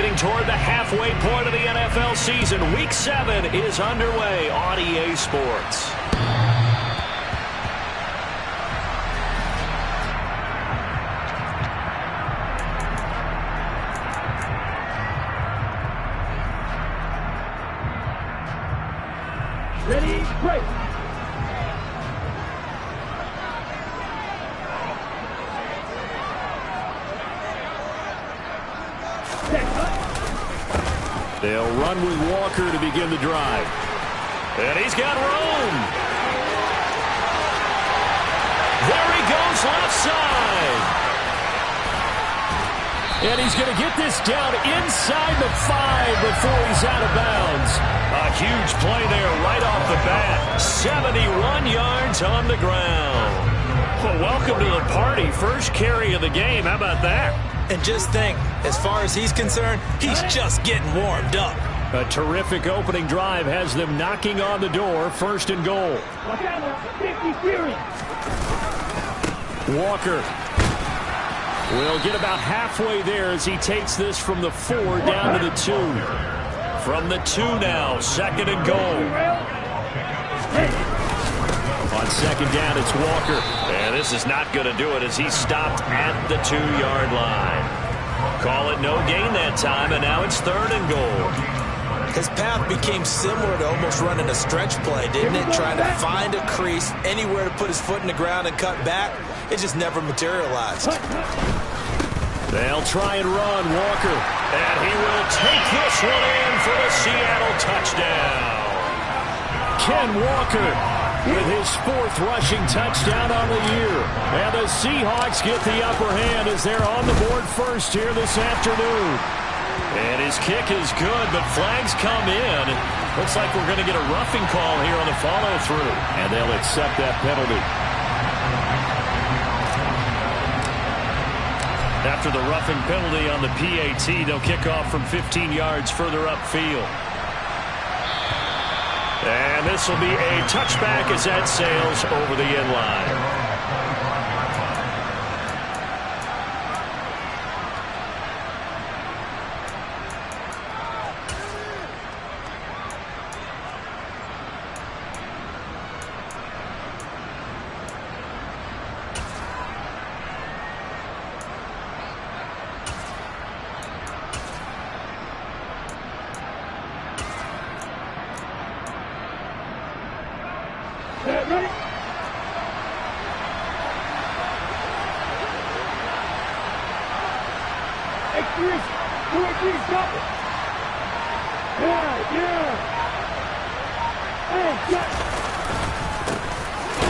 getting toward the halfway point of the NFL season. Week 7 is underway on EA Sports. Ready, break. They'll run with Walker to begin the drive. And he's got room. There he goes left side. And he's going to get this down inside the 5 before he's out of bounds. A huge play there right off the bat. 71 yards on the ground. Well, welcome to the party. First carry of the game. How about that? And just think, as far as he's concerned, he's just getting warmed up. A terrific opening drive has them knocking on the door. First and goal. Walker will get about halfway there as he takes this from the 4 down to the 2. From the 2 now, second and goal. On second down, it's Walker. And this is not going to do it as he's stopped at the 2-yard line. Call it no gain that time, and now it's third and goal. His path became similar to almost running a stretch play, didn't it? Trying to find a crease, anywhere to put his foot in the ground and cut back. It just never materialized. They'll try and run, Walker. And he will take this one in for the Seattle touchdown. Ken Walker with his 4th rushing touchdown on the year. And the Seahawks get the upper hand as they're on the board first here this afternoon. And his kick is good, but flags come in. Looks like we're going to get a roughing call here on the follow-through. And they'll accept that penalty. After the roughing penalty on the PAT, they'll kick off from 15 yards further upfield. And this will be a touchback as that sails over the end line.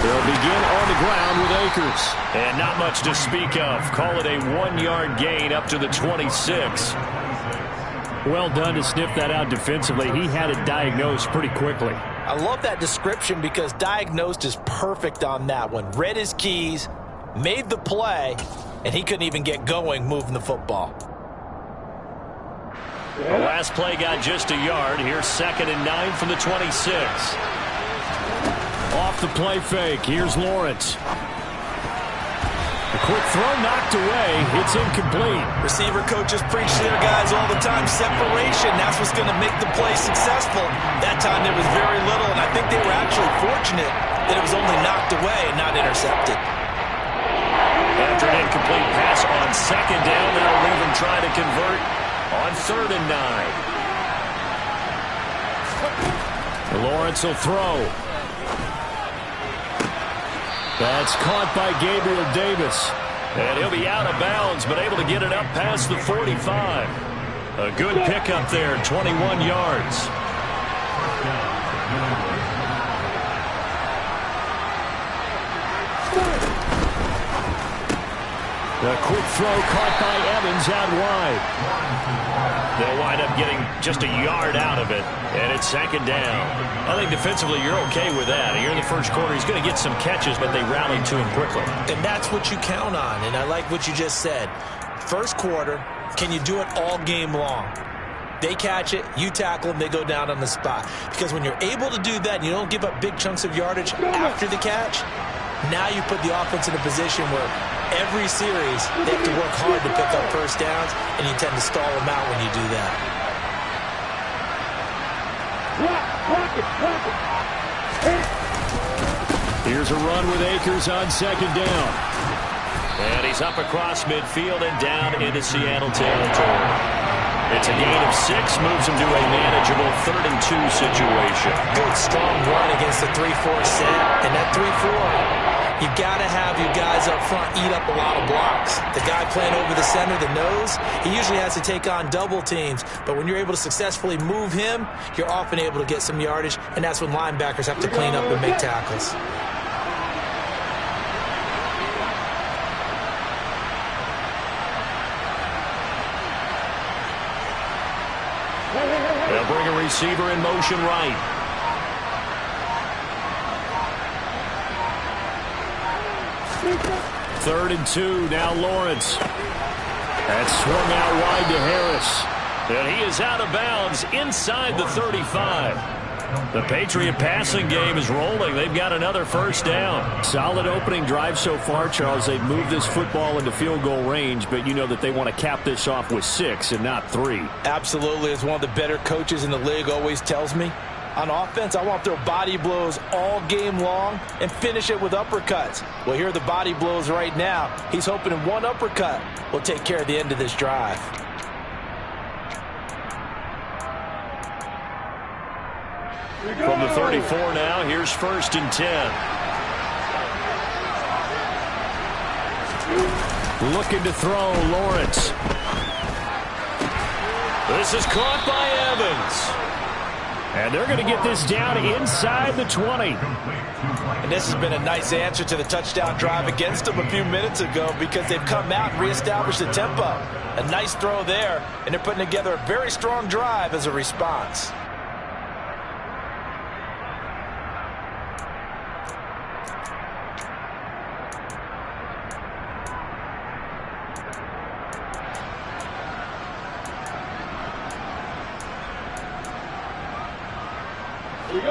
They'll begin on the ground with Akers. And not much to speak of. Call it a 1-yard gain up to the 26. Well done to sniff that out defensively. He had it diagnosed pretty quickly. I love that description because diagnosed is perfect on that one. Read his keys, made the play, and he couldn't even get going moving the football. The last play got just a yard. Here's 2nd and 9 from the 26. Off the play fake. Here's Lawrence. A quick throw knocked away. It's incomplete. Receiver coaches preach to their guys all the time. Separation. That's what's going to make the play successful. That time there was very little, and I think they were actually fortunate that it was only knocked away and not intercepted. After an incomplete pass on 2nd down, that'll leave them trying to convert on 3rd and 9. Lawrence will throw. That's caught by Gabriel Davis. And he'll be out of bounds, but able to get it up past the 45. A good pickup there, 21 yards. A quick throw caught by Evans out wide. They'll wind up getting just a yard out of it, and it's 2nd down. I think defensively you're okay with that. Here in the first quarter, he's going to get some catches, but they rallied to him quickly. And that's what you count on, and I like what you just said. First quarter, can you do it all game long? They catch it, you tackle them, they go down on the spot. Because when you're able to do that and you don't give up big chunks of yardage after the catch, now you put the offense in a position where every series, they have to work hard to pick up first downs, and you tend to stall them out when you do that. Here's a run with Akers on second down. And he's up across midfield and down into Seattle territory. It's a gain of 6, moves him to a manageable 3rd and 2 situation. Good, strong run against the 3-4 set. And that 3-4, you've got to have your guys up front eat up a lot of blocks. The guy playing over the center, the nose, he usually has to take on double teams. But when you're able to successfully move him, you're often able to get some yardage, and that's when linebackers have to clean up and make tackles. They'll bring a receiver in motion right. Third and 2, now Lawrence. That's swung out wide to Harris. And he is out of bounds inside the 35. The Patriot passing game is rolling. They've got another first down. Solid opening drive so far, Charles. They've moved this football into field goal range, but you know that they want to cap this off with 6 and not 3. Absolutely. As one of the better coaches in the league always tells me, on offense, I want to throw body blows all game long and finish it with uppercuts. Well, here are the body blows right now. He's hoping one uppercut will take care of the end of this drive. From the 34 now, here's 1st and 10. Looking to throw, Lawrence. This is caught by Evans. And they're going to get this down inside the 20. And this has been a nice answer to the touchdown drive against them a few minutes ago because they've come out and reestablished the tempo. A nice throw there, and they're putting together a very strong drive as a response.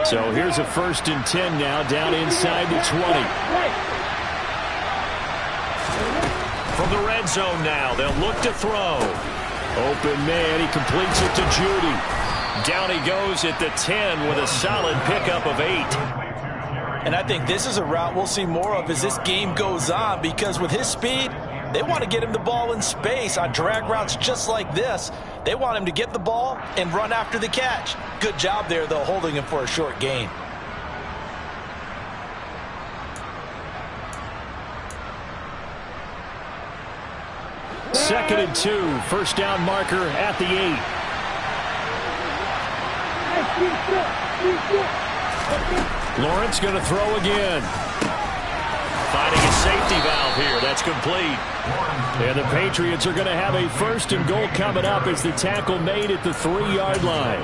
So here's a 1st and 10 now, down inside the 20. From the red zone now, they'll look to throw. Open man, he completes it to Judy. Down he goes at the 10 with a solid pickup of 8. And I think this is a route we'll see more of as this game goes on, because with his speed, they want to get him the ball in space on drag routes just like this. They want him to get the ball and run after the catch. Good job there, though, holding him for a short gain. Second and 2, first down marker at the 8. Lawrence going to throw again. Finding a safety valve here. That's complete. And the Patriots are going to have a 1st and goal coming up as the tackle made at the 3-yard line.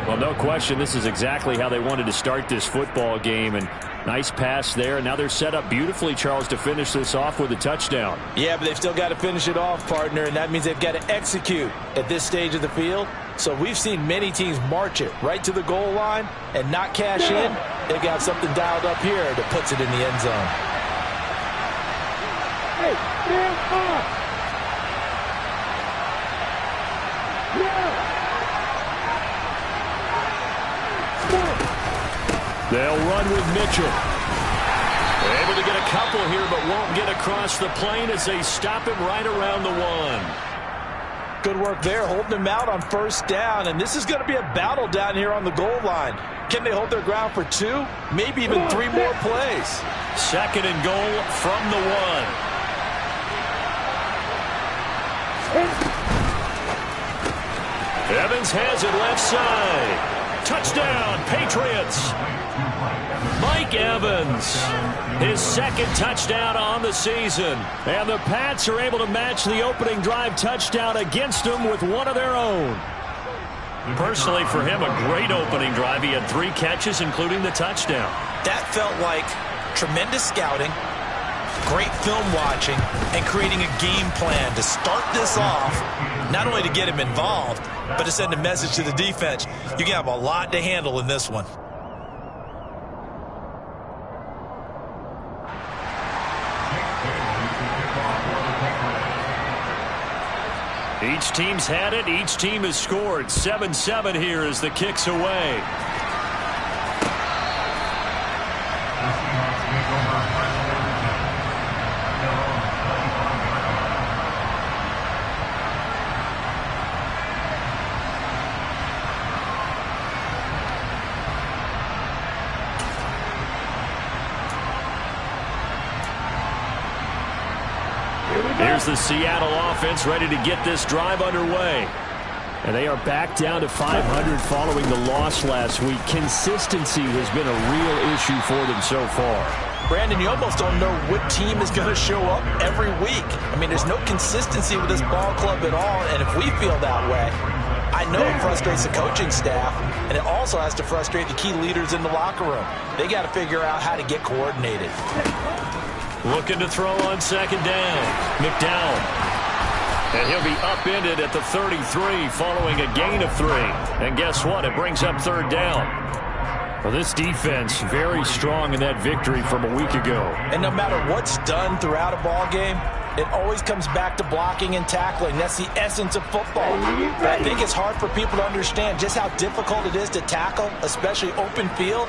Well, no question, this is exactly how they wanted to start this football game. And nice pass there. Now they're set up beautifully, Charles, to finish this off with a touchdown. Yeah, but they've still got to finish it off, partner, and that means they've got to execute at this stage of the field. So we've seen many teams march it right to the goal line and not cash in. They've got something dialed up here that puts it in the end zone. Hey, stand up! They'll run with Mitchell. They're able to get a couple here, but won't get across the plane as they stop him right around the 1. Good work there, holding him out on first down, and this is going to be a battle down here on the goal line. Can they hold their ground for 2, maybe even 3 more plays? Second and goal from the 1. Evans has it left side. Touchdown, Patriots. Mike Evans, his 2nd touchdown on the season. And the Pats are able to match the opening drive touchdown against them with one of their own. Personally, for him, a great opening drive. He had 3 catches, including the touchdown. That felt like tremendous scouting, great film watching, and creating a game plan to start this off, not only to get him involved, but to send a message to the defense. You can have a lot to handle in this one. Each team's had it. Each team has scored. 7-7 here as the kick's away. Here's the Seattle offense ready to get this drive underway. And they are back down to 500 following the loss last week. Consistency has been a real issue for them so far. Brandon, you almost don't know what team is going to show up every week. I mean, there's no consistency with this ball club at all, and if we feel that way, I know it frustrates the coaching staff, and it also has to frustrate the key leaders in the locker room. They got to figure out how to get coordinated. Looking to throw on second down. McDowell. And he'll be upended at the 33 following a gain of 3. And guess what? It brings up third down. Well, this defense very strong in that victory from a week ago. And no matter what's done throughout a ball game, it always comes back to blocking and tackling. That's the essence of football. But I think it's hard for people to understand just how difficult it is to tackle, especially open field.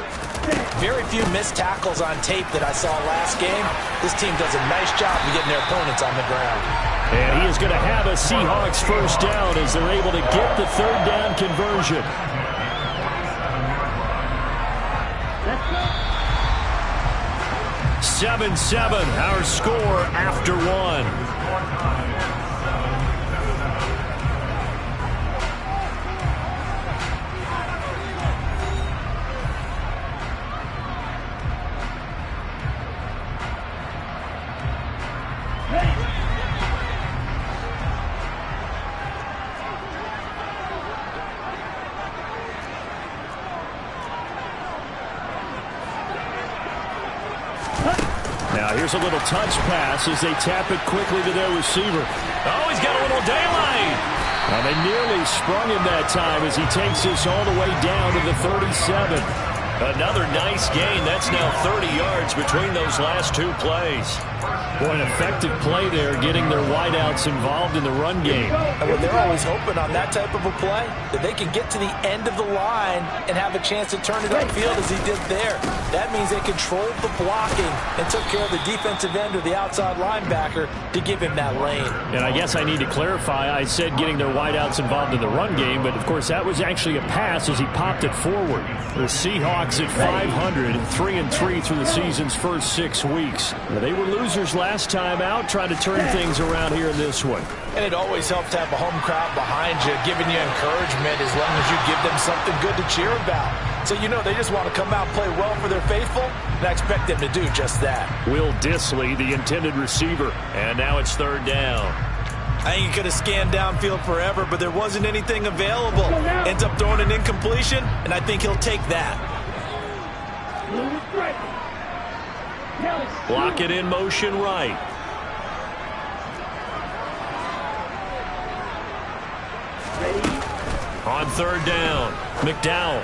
Very few missed tackles on tape that I saw last game. This team does a nice job of getting their opponents on the ground. And he is going to have a Seahawks first down as they're able to get the third down conversion. Let's go. 7-7, our score after 1. Now here's a little touch pass as they tap it quickly to their receiver. Oh, he's got a little daylight. And they nearly sprung him that time as he takes this all the way down to the 37. Another nice gain. That's now 30 yards between those last 2 plays. Boy, an effective play there, getting their wideouts involved in the run game. And when they're always hoping on that type of a play, that they can get to the end of the line and have a chance to turn it upfield as he did there. That means they controlled the blocking and took care of the defensive end or the outside linebacker to give him that lane. And I guess I need to clarify, I said getting their wideouts involved in the run game, but of course that was actually a pass as he popped it forward. The Seahawks at 500, 3-3 through the season's first 6 weeks. They were losers last time out, trying to turn things around here in this one. And it always helps to have a home crowd behind you, giving you encouragement as long as you give them something good to cheer about. So you know they just want to come out and play well for their faithful, and I expect them to do just that. Will Dissly, the intended receiver, and now it's third down. I think he could have scanned downfield forever, but there wasn't anything available. Ends up throwing an incompletion, and I think he'll take that. Block it in motion right. On third down, McDowell.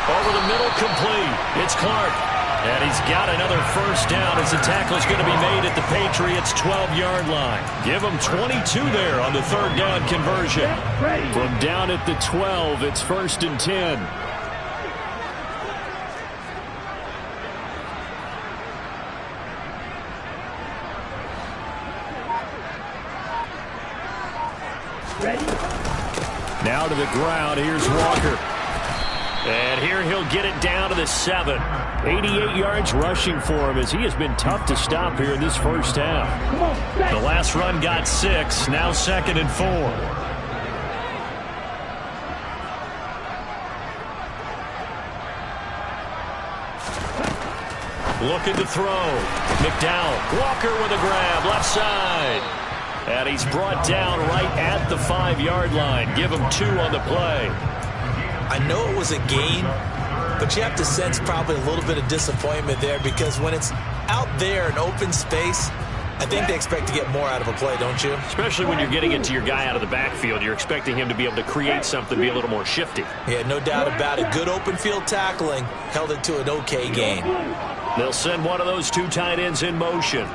Over the middle, complete. It's Clark. And he's got another first down as the tackle's going to be made at the Patriots' 12-yard line. Give them 22 there on the third down conversion. From down at the 12, it's 1st and 10. Now to the ground. Here's Walker. And here he'll get it down to the 7. 88 yards rushing for him as he has been tough to stop here in this first half. The last run got 6. Now 2nd and 4. Looking to throw. McDowell. Walker with a grab. Left side. And he's brought down right at the 5-yard line. Give him 2 on the play. I know it was a gain, but you have to sense probably a little bit of disappointment there because when it's out there in open space, I think they expect to get more out of a play, don't you? Especially when you're getting it to your guy out of the backfield. You're expecting him to be able to create something, be a little more shifty. Yeah, no doubt about it. Good open field tackling held it to an okay gain. They'll send one of those 2 tight ends in motion.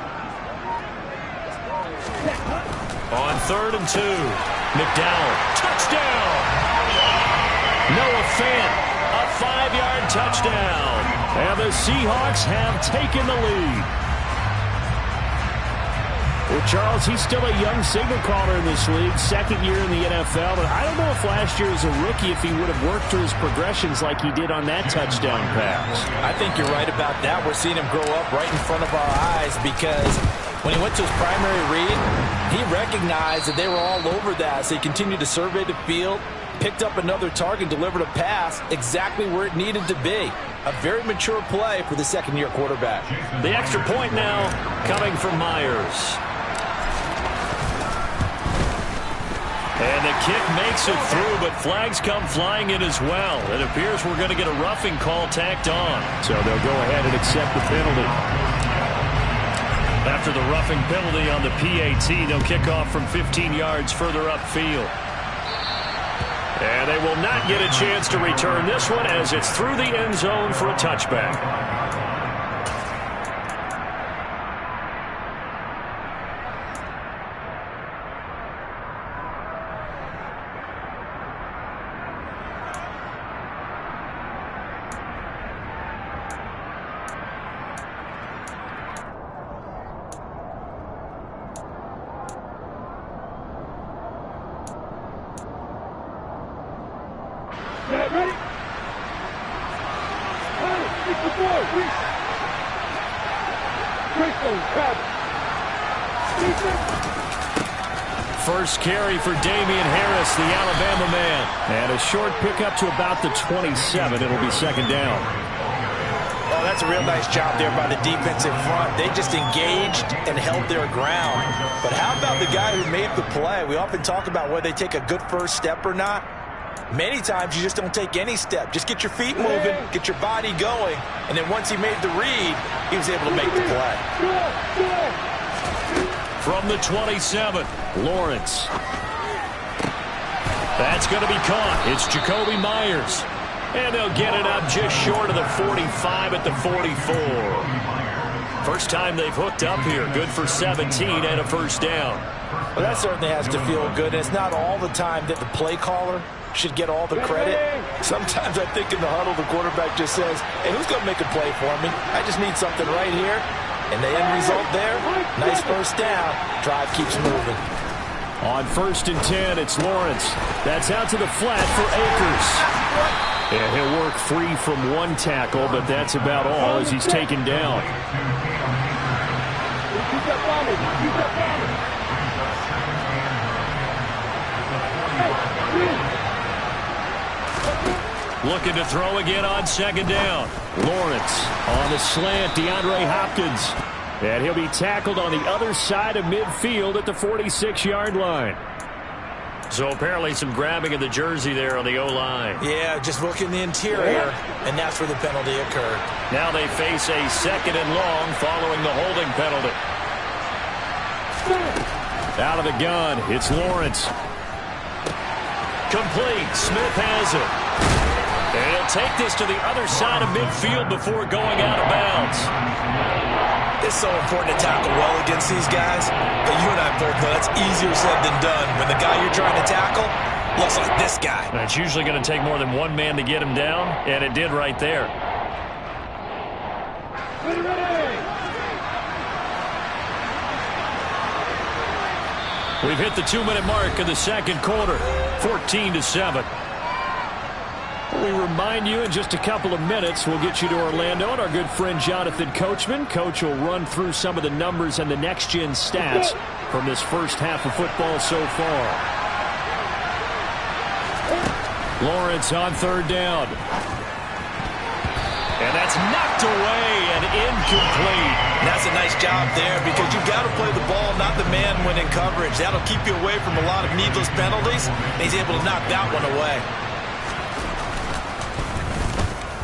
On 3rd and 2. McDowell. Touchdown! Noah Fant. A 5-yard touchdown. And the Seahawks have taken the lead. Well, Charles, he's still a young signal caller in this league, second year in the NFL. But I don't know if last year as a rookie, if he would have worked through his progressions like he did on that touchdown pass. I think you're right about that. We're seeing him grow up right in front of our eyes because when he went to his primary read, he recognized that they were all over that. So he continued to survey the field, picked up another target, delivered a pass exactly where it needed to be. A very mature play for the second-year quarterback. The extra point now coming from Myers. And the kick makes it through, but flags come flying in as well. It appears we're going to get a roughing call tacked on. So they'll go ahead and accept the penalty. After the roughing penalty on the PAT, they'll kick off from 15 yards further upfield. And they will not get a chance to return this one as it's through the end zone for a touchback. First carry for Damian Harris, the Alabama man. And a short pickup to about the 27. It'll be second down. Oh, that's a real nice job there by the defense in front. They just engaged and held their ground. But how about the guy who made the play? We often talk about whether they take a good first step or not. Many times you just don't take any step. Just get your feet moving, get your body going, and then once he made the read, he was able to make the play. From the 27, Lawrence. That's going to be caught. It's Jacoby Myers. And they'll get it up just short of the 45 at the 44. First time they've hooked up here. Good for 17 and a first down. Well, that certainly has to feel good. And it's not all the time that the play caller should get all the credit. Sometimes I think in the huddle, the quarterback just says, hey, who's going to make a play for me? I just need something right here. And the end result there, nice first down. Drive keeps moving. On 1st and 10, it's Lawrence. That's out to the flat for Akers. And he'll work free from one tackle, but that's about all as he's taken down. Looking to throw again on second down. Lawrence on the slant, DeAndre Hopkins. And he'll be tackled on the other side of midfield at the 46-yard line. So apparently some grabbing of the jersey there on the O-line. Yeah, just look in the interior, and that's where the penalty occurred. Now they face a second and long following the holding penalty. Out of the gun, it's Lawrence. Complete. Smith has it. And he'll take this to the other side of midfield before going out of bounds. It's so important to tackle well against these guys, but you and I both know that's easier said than done. When the guy you're trying to tackle looks like this guy. And it's usually going to take more than one man to get him down, and it did right there. We've hit the 2-minute mark of the second quarter, 14-7. We remind you in just a couple of minutes, we'll get you to Orlando and our good friend Jonathan Coachman. Coach will run through some of the numbers and the next-gen stats from this first half of football so far. Lawrence on third down. And that's knocked away and incomplete. And that's a nice job there because you've got to play the ball, not the man when in coverage. That'll keep you away from a lot of needless penalties. And he's able to knock that one away.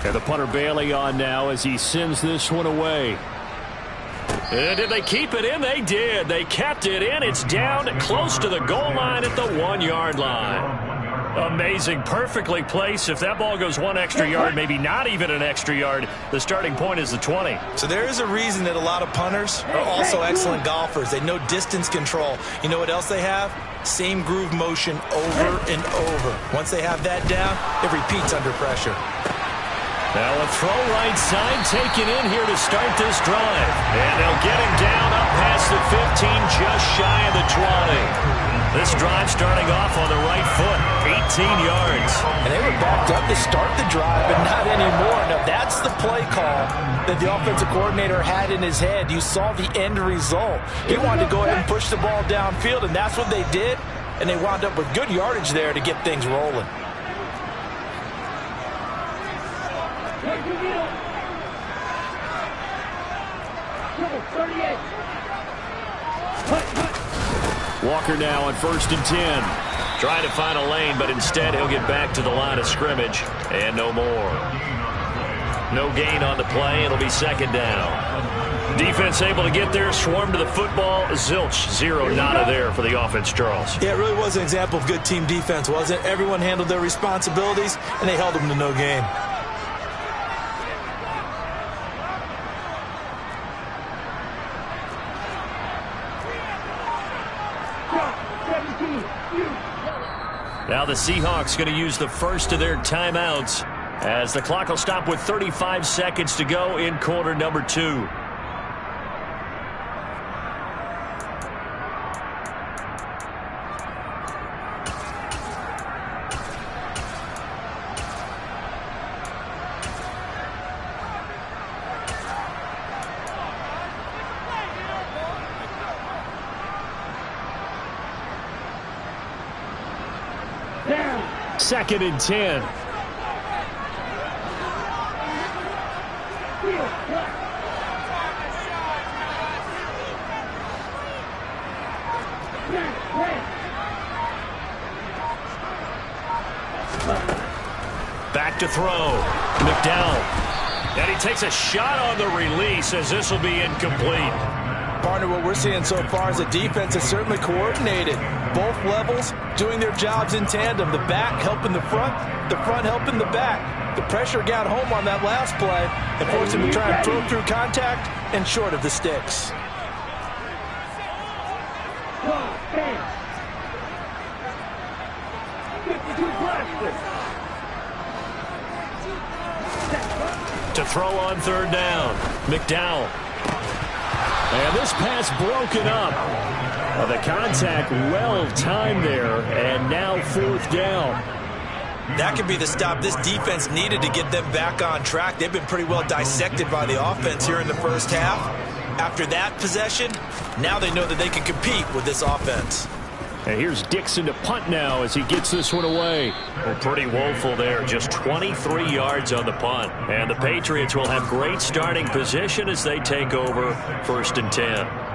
And the punter Bailey on now as he sends this one away. And did they keep it in? They did. They kept it in. It's down close to the goal line at the 1-yard line. Amazing. Perfectly placed. If that ball goes 1 extra yard, maybe not even an extra yard, the starting point is the 20. So there is a reason that a lot of punters are also excellent golfers. They know distance control. You know what else they have? Same groove motion over and over. Once they have that down, it repeats under pressure. Now a throw right side taken in here to start this drive. And they'll get him down up past the 15, just shy of the 20. This drive starting off on the right foot, 18 yards. And they were backed up to start the drive, but not anymore. Now that's the play call that the offensive coordinator had in his head. You saw the end result. He wanted to go ahead and push the ball downfield, and that's what they did. And they wound up with good yardage there to get things rolling. Walker now on 1st and 10. Trying to find a lane, but instead he'll get back to the line of scrimmage. And no more. No gain on the play. It'll be 2nd down. Defense able to get there, swarm to the football. Zilch, 0 nada there for the offense, Charles. Yeah, it really was an example of good team defense, wasn't it? Everyone handled their responsibilities, and they held them to no gain. Now the Seahawks going to use the first of their timeouts as the clock will stop with 35 seconds to go in quarter number 2. Second and 10. Back to throw. McDowell. And he takes a shot on the release as this will be incomplete. Partner, what we're seeing so far is a defense that's certainly coordinated. Both levels doing their jobs in tandem. The back helping the front helping the back. The pressure got home on that last play and forced him to try and throw through contact and short of the sticks. To throw on 3rd down. McDowell. And this pass broken up. The contact well timed there, and now 4th down. That could be the stop this defense needed to get them back on track. They've been pretty well dissected by the offense here in the first half. After that possession, now they know that they can compete with this offense. And here's Dixon to punt now as he gets this one away. Well, pretty woeful there. Just 23 yards on the punt. And the Patriots will have great starting position as they take over 1st and 10.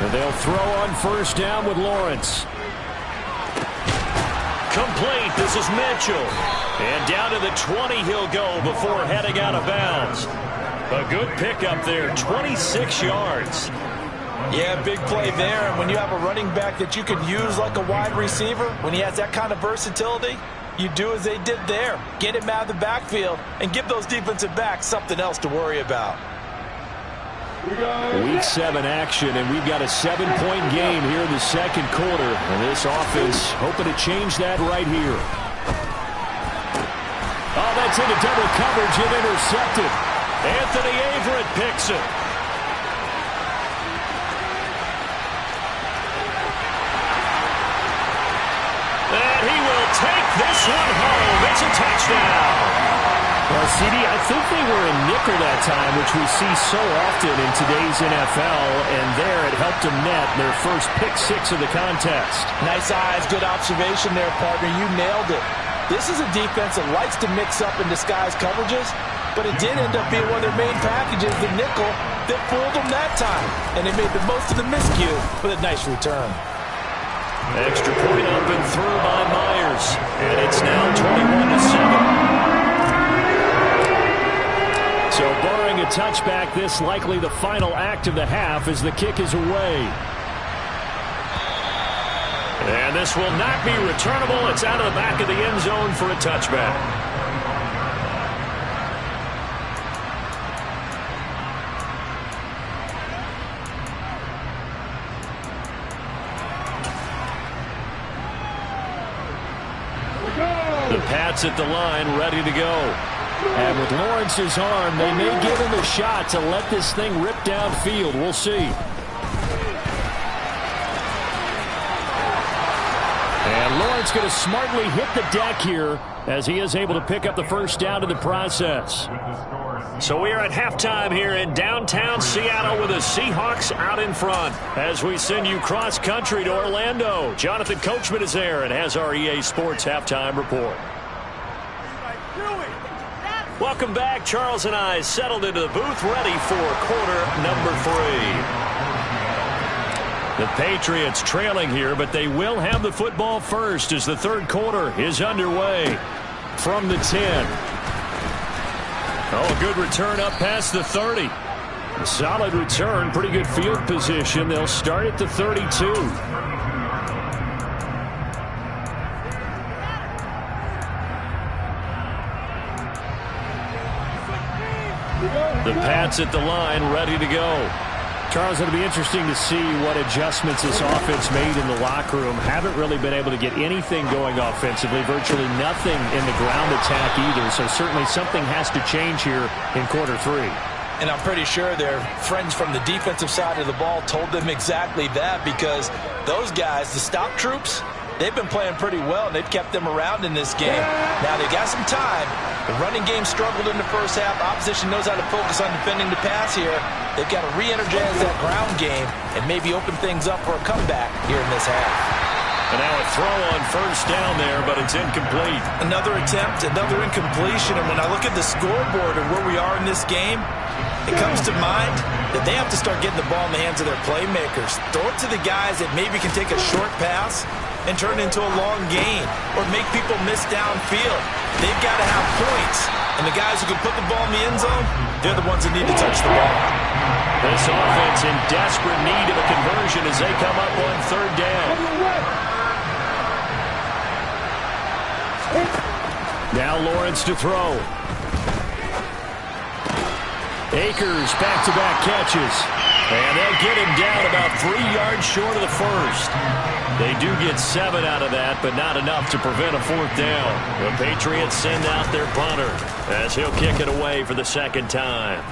And they'll throw on 1st down with Lawrence. Complete. This is Mitchell. And down to the 20 he'll go before heading out of bounds. A good pickup there, 26 yards. Yeah, big play there. And when you have a running back that you can use like a wide receiver, when he has that kind of versatility, you do as they did there. Get him out of the backfield and give those defensive backs something else to worry about. Week 7 action, and we've got a 7-point game here in the 2nd quarter. And this offense hoping to change that right here. Oh, that's into double coverage and intercepted. Anthony Averett picks it. And he will take this one home. It's a touchdown. Well, CD, I think they were in knicker that time, which we see so often in today's NFL, and there it helped them net their first pick-6 of the contest. Nice eyes, good observation there, partner. You nailed it. This is a defense that likes to mix up and disguise coverages, but it did end up being one of their main packages, the nickel, that fooled them that time. And they made the most of the miscue with a nice return. Extra point up and through by Myers. And it's now 21-7. So barring a touchback, this likely the final act of the half as the kick is away. And this will not be returnable. It's out of the back of the end zone for a touchback. The Pats at the line, ready to go. And with Lawrence's arm, they may give him a shot to let this thing rip downfield. We'll see. And Lawrence going to smartly hit the deck here as he is able to pick up the first down in the process. So we are at halftime here in downtown Seattle with the Seahawks out in front. As we send you cross-country to Orlando, Jonathan Coachman is there and has our EA Sports halftime report. Welcome back. Charles and I settled into the booth ready for quarter number 3. The Patriots trailing here, but they will have the football first as the third quarter is underway from the 10. Oh, a good return up past the 30. A solid return, pretty good field position. They'll start at the 32. The Pats at the line, ready to go. Charles, it'll be interesting to see what adjustments this offense made in the locker room. Haven't really been able to get anything going offensively, virtually nothing in the ground attack either. So certainly something has to change here in quarter 3. And I'm pretty sure their friends from the defensive side of the ball told them exactly that, because those guys, the stop troops, they've been playing pretty well, and they've kept them around in this game. Now, they got some time. The running game struggled in the first half. Opposition knows how to focus on defending the pass here. They've got to re-energize that ground game and maybe open things up for a comeback here in this half. And now a throw on first down there, but it's incomplete. Another attempt, another incompletion. And when I look at the scoreboard and where we are in this game, it comes to mind that they have to start getting the ball in the hands of their playmakers. Throw it to the guys that maybe can take a short pass and turn it into a long gain or make people miss downfield. They've got to have points. And the guys who can put the ball in the end zone, they're the ones that need to touch the ball. This offense in desperate need of a conversion as they come up on third down. Now Lawrence to throw. Akers back-to-back catches. And they'll get him down about 3 yards short of the first. They do get 7 out of that, but not enough to prevent a fourth down. The Patriots send out their punter as he'll kick it away for the second time.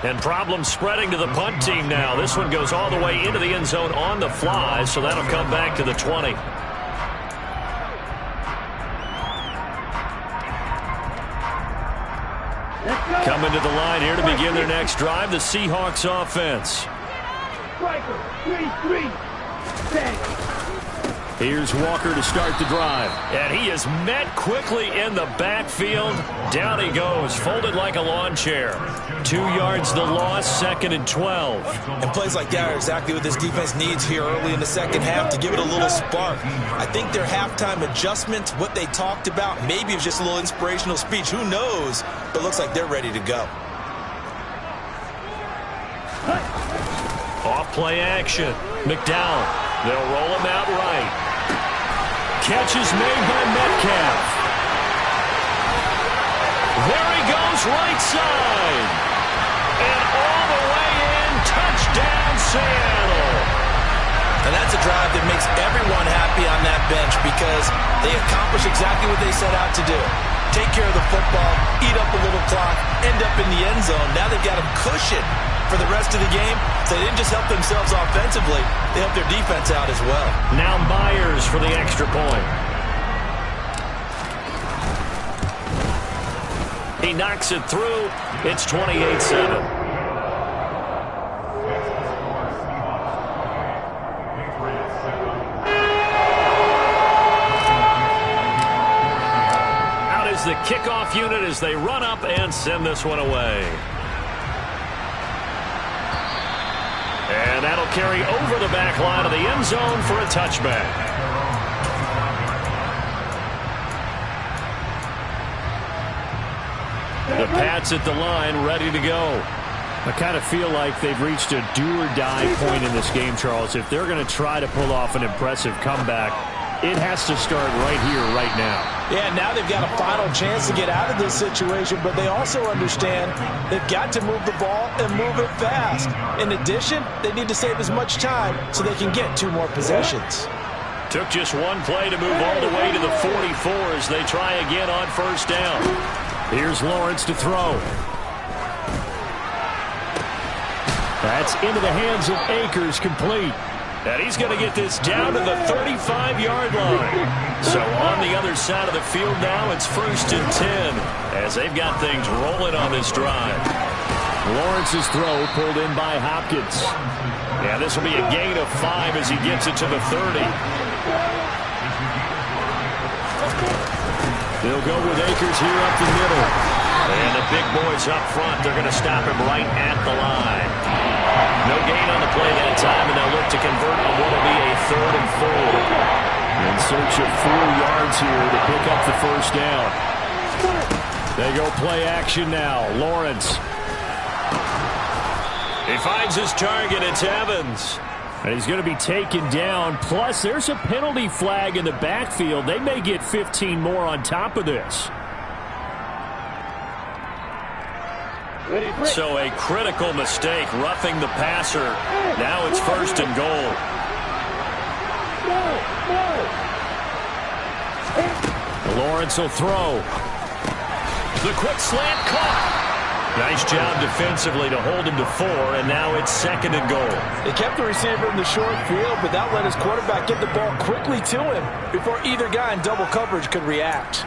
And problems spreading to the punt team now. This one goes all the way into the end zone on the fly, so that'll come back to the 20. Coming to the line here to begin their next drive, the Seahawks offense. Here's Walker to start the drive. And he is met quickly in the backfield. Down he goes, folded like a lawn chair. 2 yards the loss, 2nd and 12. And plays like that are exactly what this defense needs here early in the second half to give it a little spark. I think their halftime adjustments, what they talked about, maybe it was just a little inspirational speech. Who knows? But it looks like they're ready to go. Off-play action. McDowell. They'll roll him out right. Catch is made by Metcalf. There he goes, right side. And all the way in, touchdown Seattle. And that's a drive that makes everyone happy on that bench because they accomplish exactly what they set out to do. Take care of the football, eat up a little clock, end up in the end zone. Now they've got a cushion for the rest of the game. So they didn't just help themselves offensively, they helped their defense out as well. Now Myers for the extra point. He knocks it through. It's 28-7. kickoff unit as they run up and send this one away. And that'll carry over the back line of the end zone for a touchback. The Pats at the line, ready to go. I kind of feel like they've reached a do-or-die point in this game, Charles. If they're going to try to pull off an impressive comeback, it has to start right here, right now. Yeah, now they've got a final chance to get out of this situation, but they also understand they've got to move the ball and move it fast. In addition, they need to save as much time so they can get 2 more possessions. Took just one play to move all the way to the 44 as they try again on first down. Here's Lawrence to throw. That's into the hands of Akers, complete. And he's going to get this down to the 35-yard line. So on the other side of the field now, it's 1st and 10 as they've got things rolling on this drive. Lawrence's throw pulled in by Hopkins. Yeah, this will be a gain of 5 as he gets it to the 30. They'll go with Akers here up the middle. And the big boys up front, they're going to stop him right at the line. No gain on the play that time, and they'll look to convert on what will be a 3rd and 4. In search of 4 yards here to pick up the first down. They go play action now. Lawrence. He finds his target. It's Evans. And he's going to be taken down. Plus, there's a penalty flag in the backfield. They may get 15 more on top of this. So a critical mistake, roughing the passer. Now it's 1st and goal. Lawrence will throw. The quick slant caught. Nice job defensively to hold him to 4, and now it's 2nd and goal. They kept the receiver in the short field, but that let his quarterback get the ball quickly to him before either guy in double coverage could react.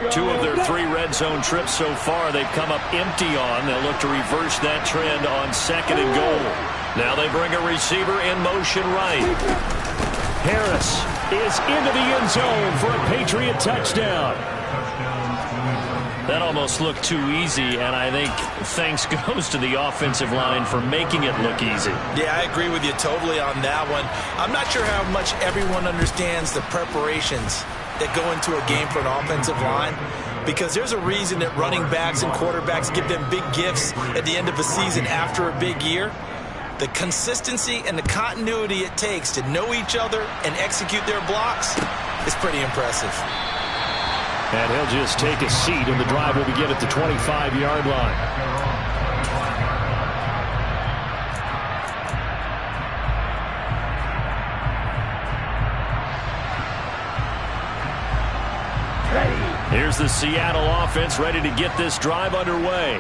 Two of their 3 red zone trips so far they've come up empty on. They'll look to reverse that trend on 2nd and goal. Now they bring a receiver in motion right. Harris is into the end zone for a Patriot touchdown. That almost looked too easy, and I think thanks goes to the offensive line for making it look easy. Yeah, I agree with you totally on that one. I'm not sure how much everyone understands the preparations that go into a game for an offensive line, because there's a reason that running backs and quarterbacks give them big gifts at the end of a season after a big year. The consistency and the continuity it takes to know each other and execute their blocks is pretty impressive. And he'll just take a seat, and the drive will begin at the 25-yard line. Here's the Seattle offense ready to get this drive underway.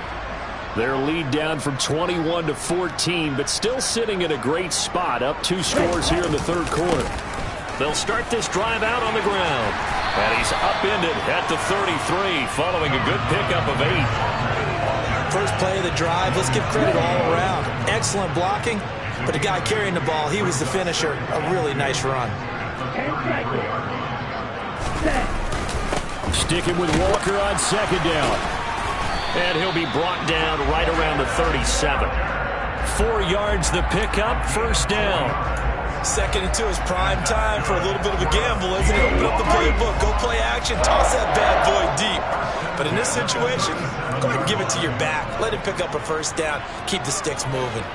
Their lead down from 21 to 14, but still sitting in a great spot, up 2 scores here in the 3rd quarter. They'll start this drive out on the ground. And he's upended at the 33, following a good pickup of 8. First play of the drive, let's give credit all around. Excellent blocking, but the guy carrying the ball, he was the finisher. A really nice run. Sticking with Walker on 2nd down. And he'll be brought down right around the 37. 4 yards the pickup, 1st down. 2nd and 2 is prime time for a little bit of a gamble, isn't it? Open up the playbook, go play action, toss that bad boy deep. But in this situation, go ahead and give it to your back. Let him pick up a 1st down. Keep the sticks moving.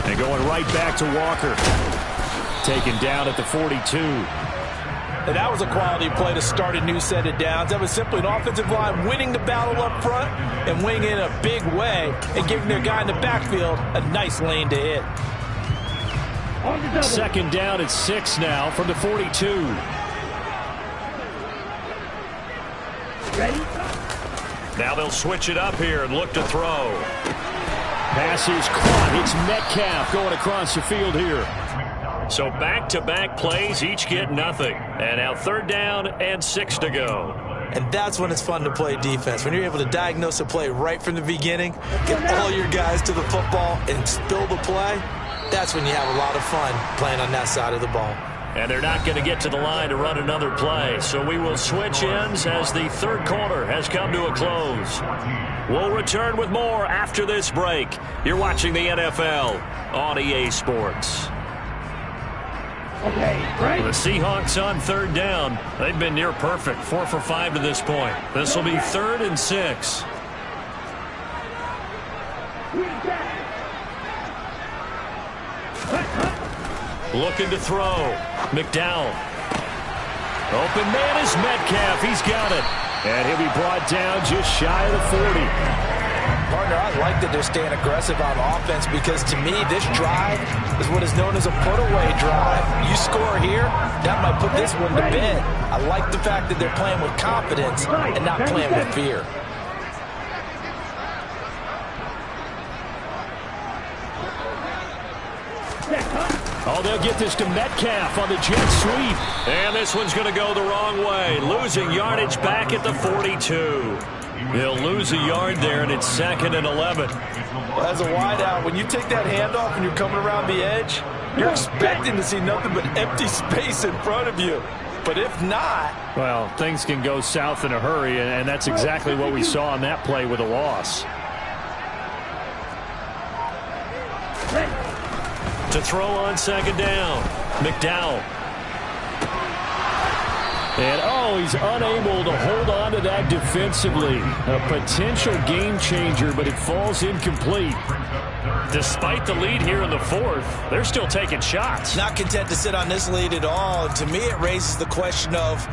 And going right back to Walker. Taken down at the 42. And that was a quality play to start a new set of downs. That was simply an offensive line winning the battle up front and winning it in a big way and giving their guy in the backfield a nice lane to hit. 2nd down at 6 now from the 42. Ready? Now they'll switch it up here and look to throw. Pass is caught. It's Metcalf going across the field here. So back-to-back plays, each get nothing. And now 3rd down and 6 to go. And that's when it's fun to play defense. When you're able to diagnose a play right from the beginning, get all your guys to the football and spill the play, That's when you have a lot of fun playing on that side of the ball. And they're not going to get to the line to run another play. So we will switch ends as the third quarter has come to a close. We'll return with more after this break. You're watching the NFL on EA Sports. Okay, right. The Seahawks on third down. They've been near perfect. 4 for 5 to this point. This will be 3rd and 6. Looking to throw. McDowell. Open man is Metcalf. He's got it. And he'll be brought down just shy of the 40. Partner, I like that they're staying aggressive on offense because to me, this drive is what is known as a put-away drive. You score here, that might put this one to bed. I like the fact that they're playing with confidence and not playing with fear. Oh, they'll get this to Metcalf on the jet sweep. And this one's going to go the wrong way. Losing yardage back at the 42. They'll lose a yard there, and it's 2nd and 11. Well, as a wideout, when you take that handoff and you're coming around the edge, you're expecting to see nothing but empty space in front of you. But if not... Well, things can go south in a hurry, and that's exactly what we saw on that play with a loss. To throw on 2nd down, McDowell. And, oh, he's unable to hold on to that defensively. A potential game changer, but it falls incomplete. Despite the lead here in the 4th, they're still taking shots. Not content to sit on this lead at all. And to me, it raises the question of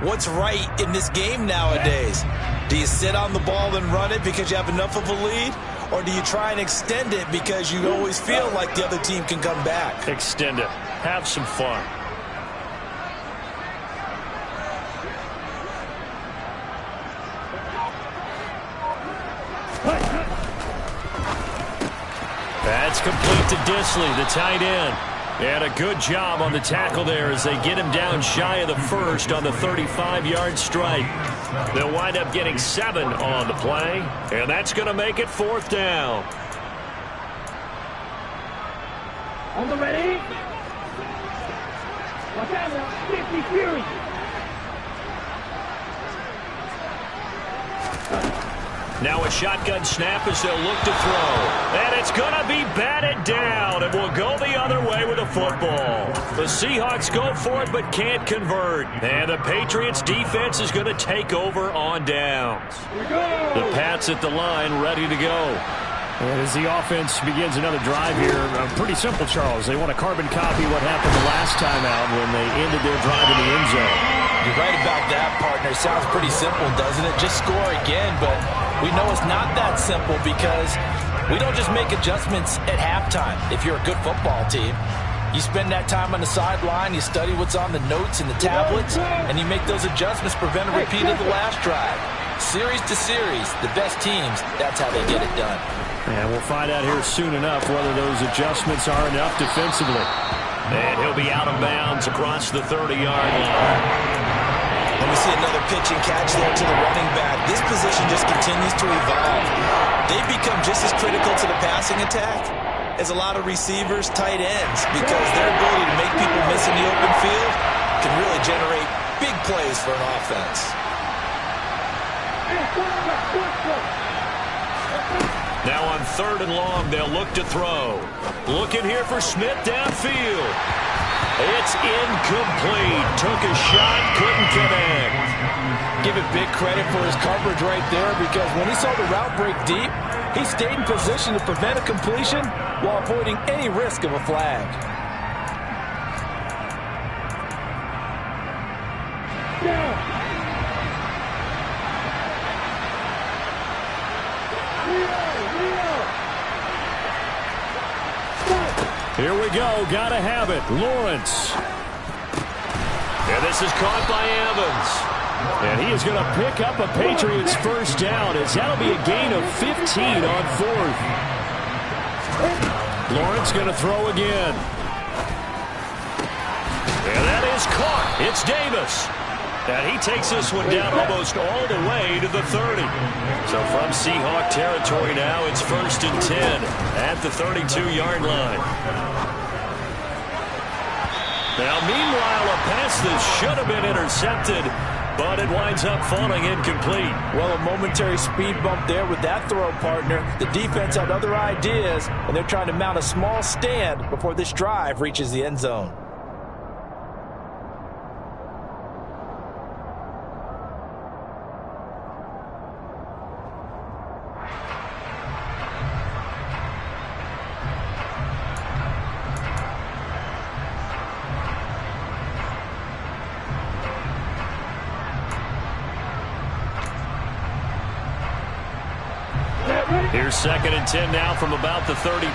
what's right in this game nowadays. Do you sit on the ball and run it because you have enough of a lead? Or do you try and extend it because you always feel like the other team can come back? Extend it. Have some fun. That's complete to Disley, the tight end. And a good job on the tackle there as they get him down shy of the 1st on the 35-yard strike. They'll wind up getting 7 on the play, and that's going to make it 4th down. On the ready? Watch out now, 50 Fury. Now a shotgun snap as they'll look to throw. And it's going to be batted down. It will go the other way with a football. The Seahawks go for it but can't convert. And the Patriots defense is going to take over on downs. The Pats at the line ready to go. And as the offense begins another drive here, pretty simple, Charles. They want to carbon copy what happened the last time out when they ended their drive in the end zone. You're right about that, partner. Sounds pretty simple, doesn't it? Just score again, but we know it's not that simple because we don't just make adjustments at halftime. If you're a good football team, you spend that time on the sideline, you study what's on the notes and the tablets, and you make those adjustments, prevent a repeat of the last drive. Series to series, the best teams, that's how they get it done. And we'll find out here soon enough whether those adjustments are enough defensively. And he'll be out of bounds across the 30-yard line. And we see another pitch and catch there to the running back. This position just continues to evolve. They become just as critical to the passing attack as a lot of receivers, tight ends, because their ability to make people miss in the open field can really generate big plays for an offense. Now on 3rd and long, they'll look to throw. Looking here for Smith downfield. It's incomplete. Took a shot, couldn't connect. Give it big credit for his coverage right there because when he saw the route break deep, he stayed in position to prevent a completion while avoiding any risk of a flag. Here we go. Gotta have it. Lawrence. And this is caught by Evans. And he is going to pick up a Patriots first down as that'll be a gain of 15 on 4th. Lawrence going to throw again. And that is caught. It's Davis. And he takes this one down almost all the way to the 30. So from Seahawk territory now, it's 1st and 10 at the 32-yard line. Now, meanwhile, a pass that should have been intercepted, but it winds up falling incomplete. Well, a momentary speed bump there with that throw, partner. The defense had other ideas, and they're trying to mount a small stand before this drive reaches the end zone. Here's 2nd and 10 now from about the 32.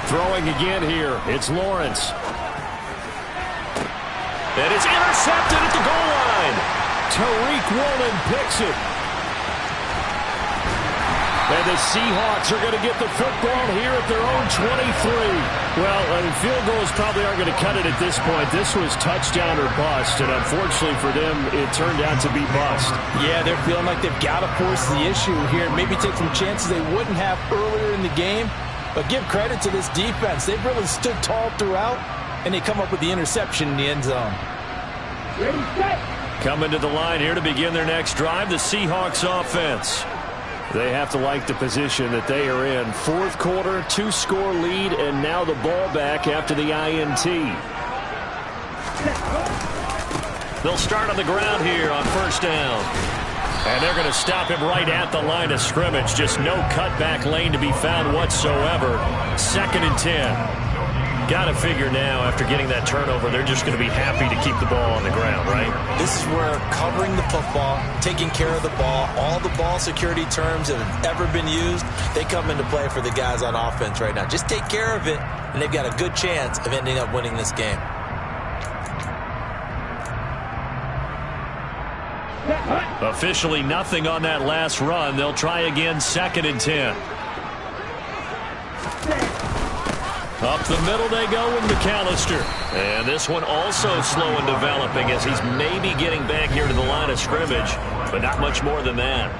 Throwing again here. It's Lawrence. And it's intercepted at the goal line. Tariq Woolen picks it. And the Seahawks are going to get the football here at their own 23. Well, I mean, field goals probably aren't going to cut it at this point. This was touchdown or bust, and unfortunately for them, it turned out to be bust. Yeah, they're feeling like they've got to force the issue here, maybe take some chances they wouldn't have earlier in the game. But give credit to this defense. They've really stood tall throughout, and they come up with the interception in the end zone. Ready, set. Coming to the line here to begin their next drive, the Seahawks offense. They have to like the position that they are in. 4th quarter, 2-score lead, and now the ball back after the INT. They'll start on the ground here on 1st down. And they're going to stop him right at the line of scrimmage. Just no cutback lane to be found whatsoever. 2nd and 10. Got to figure now, after getting that turnover, they're just going to be happy to keep the ball on the ground, right? This is where covering the football, taking care of the ball, all the ball security terms that have ever been used, they come into play for the guys on offense right now. Just take care of it, and they've got a good chance of ending up winning this game. Officially nothing on that last run. They'll try again, 2nd and 10. Up the middle they go with McAllister. And this one also slow in developing as he's maybe getting back here to the line of scrimmage, but not much more than that.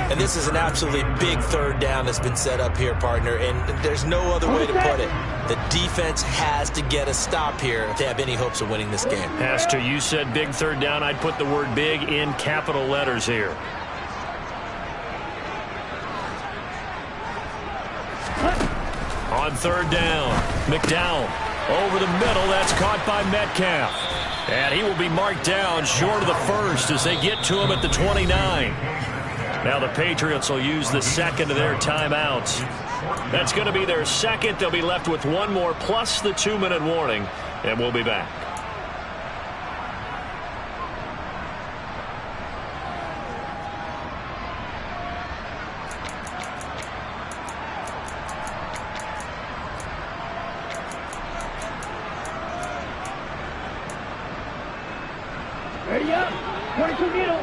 And this is an absolutely big 3rd down that's been set up here, partner, and there's no other way to put it. The defense has to get a stop here if they have any hopes of winning this game. Has to. You said big 3rd down. I'd put the word big in capital letters here. On 3rd down, McDowell over the middle. That's caught by Metcalf. And he will be marked down short of the 1st as they get to him at the 29. Now the Patriots will use the 2nd of their timeouts. That's going to be their 2nd. They'll be left with one more plus the 2-minute warning, and we'll be back. Ready up. 22 middle.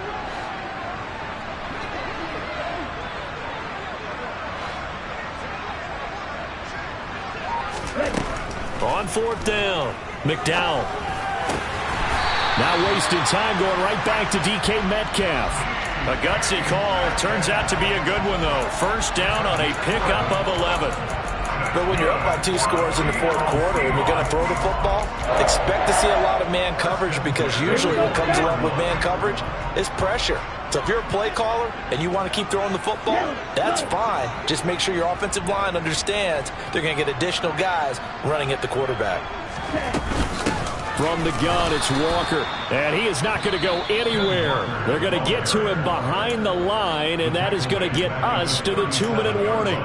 On 4th down, McDowell. Now wasting time going right back to DK Metcalf. A gutsy call. Turns out to be a good one, though. 1st down on a pickup of 11. But when you're up by 2 scores in the 4th quarter and you're going to throw the football, expect to see a lot of man coverage, because usually what comes along with man coverage is pressure. So if you're a play caller and you want to keep throwing the football, that's fine. Just make sure your offensive line understands they're going to get additional guys running at the quarterback. From the gun, it's Walker, and he is not going to go anywhere. They're going to get to him behind the line, and that is going to get us to the 2-minute warning.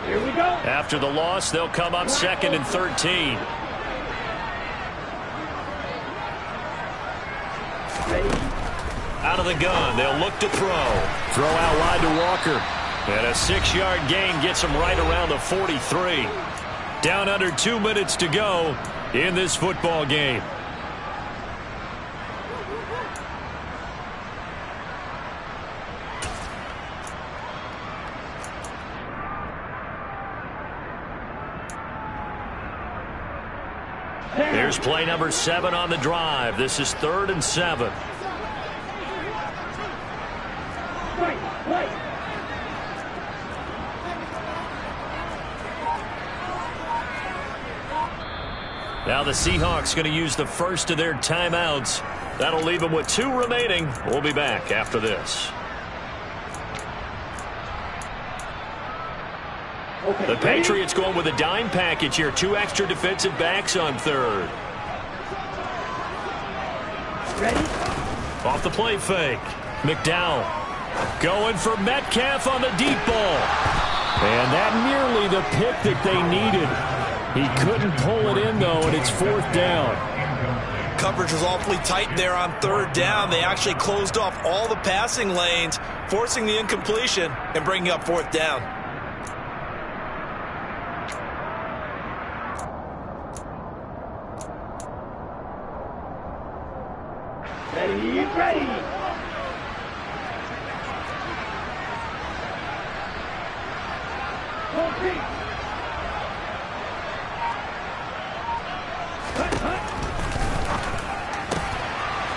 Here we go. After the loss, they'll come up 2nd and 13. Out of the gun, they'll look to throw. Throw out wide to Walker. And a 6-yard gain gets him right around the 43. Down under 2 minutes to go in this football game. Here's play number 7 on the drive. This is 3rd and 7. Now the Seahawks going to use the first of their timeouts. That'll leave them with 2 remaining. We'll be back after this. The Patriots going with a dime package here. 2 extra defensive backs on 3rd. Ready? Off the play fake. McDowell going for Metcalf on the deep ball. And that nearly the pick that they needed. He couldn't pull it in, though, and it's 4th down. Coverage was awfully tight there on 3rd down. They actually closed off all the passing lanes, forcing the incompletion and bringing up 4th down. Ready.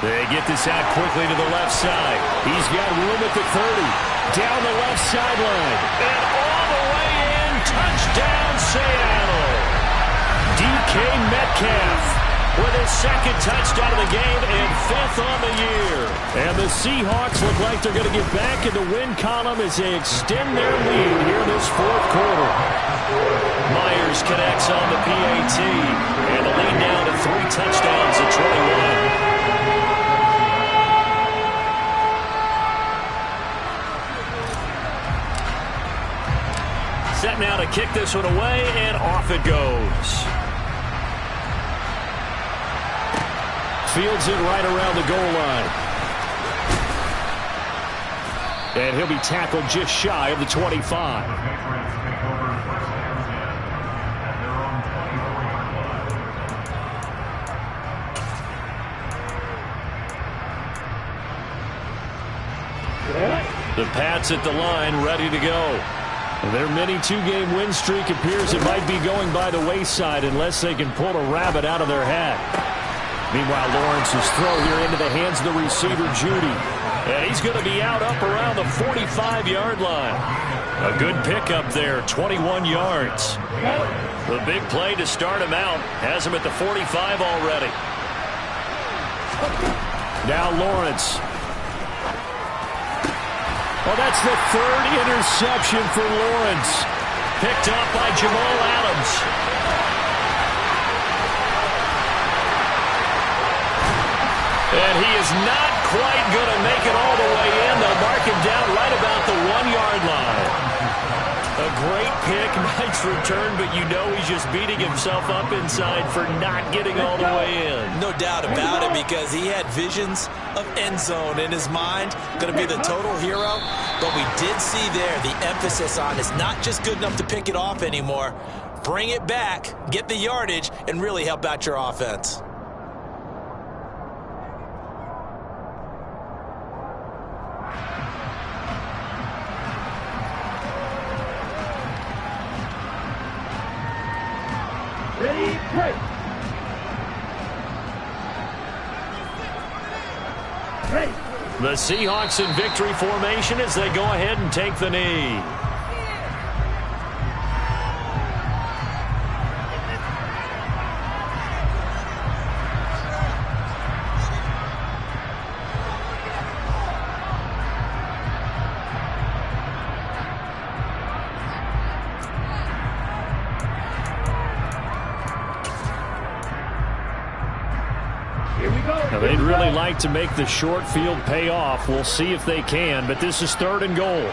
They get this out quickly to the left side. He's got room at the 30. Down the left sideline. And all the way in. Touchdown, Seattle. DK Metcalf with his 2nd touchdown of the game and 5th on the year. And the Seahawks look like they're going to get back in the win column as they extend their lead here in this 4th quarter. Myers connects on the PAT. And the lead now to 3 touchdowns at 21. Set now to kick this one away, and off it goes. Fields it right around the goal line. And he'll be tackled just shy of the 25. The Pats at the line, ready to go. Their mini 2-game win streak appears it might be going by the wayside unless they can pull a rabbit out of their hat. Meanwhile, Lawrence's throw here into the hands of the receiver, Judy. And he's going to be out up around the 45-yard line. A good pickup there, 21 yards. The big play to start him out has him at the 45 already. Now Lawrence. Well, that's the 3rd interception for Lawrence. Picked up by Jamal Adams. And he is not quite going to make it all the way in. They'll mark him down right about the 1-yard line. A great pick, nice return, but you know he's just beating himself up inside for not getting all the way in. No doubt about it, because he had visions of end zone in his mind. Going to be the total hero. But we did see there the emphasis on it's not just good enough to pick it off anymore. Bring it back, get the yardage, and really help out your offense. Ready, break. Ready. The Seahawks in victory formation as they go ahead and take the knee. Now, they'd really like to make the short field pay off. We'll see if they can, but this is 3rd and goal.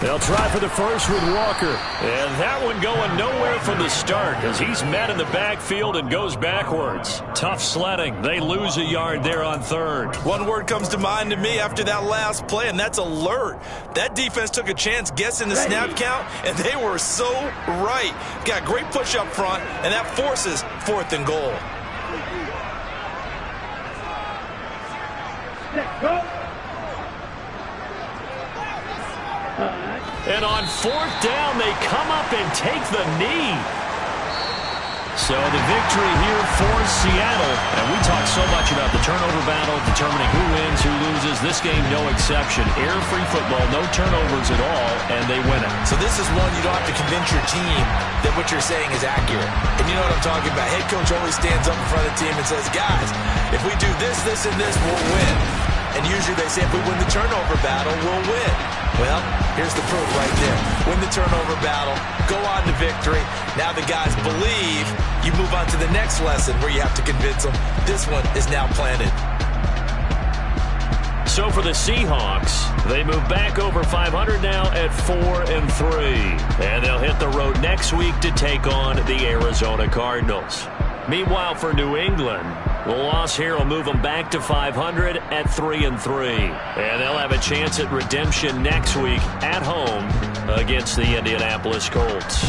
They'll try for the first with Walker. And that one going nowhere from the start as he's met in the backfield and goes backwards. Tough sledding. They lose a yard there on 3rd. One word comes to mind to me after that last play, and that's alert. That defense took a chance guessing the snap count, and they were so right. Got great push up front, and that forces 4th and goal. Let's go. And on 4th down, they come up and take the knee. So the victory here for Seattle. And we talk so much about the turnover battle, determining who wins, who loses. This game, no exception. Air-free football, no turnovers at all, and they win it. So this is one you don't have to convince your team that what you're saying is accurate. And you know what I'm talking about. Head coach always stands up in front of the team and says, guys, if we do this, this, and this, we'll win. And usually they say if we win the turnover battle, we'll win. Well, here's the proof right there. Win the turnover battle, go on to victory. Now the guys believe. You move on to the next lesson where you have to convince them. This one is now planted. So for the Seahawks, they move back over 500 now at 4-3. And they'll hit the road next week to take on the Arizona Cardinals. Meanwhile, for New England, the loss here will move them back to 500 at 3-3. And they'll have a chance at redemption next week at home against the Indianapolis Colts.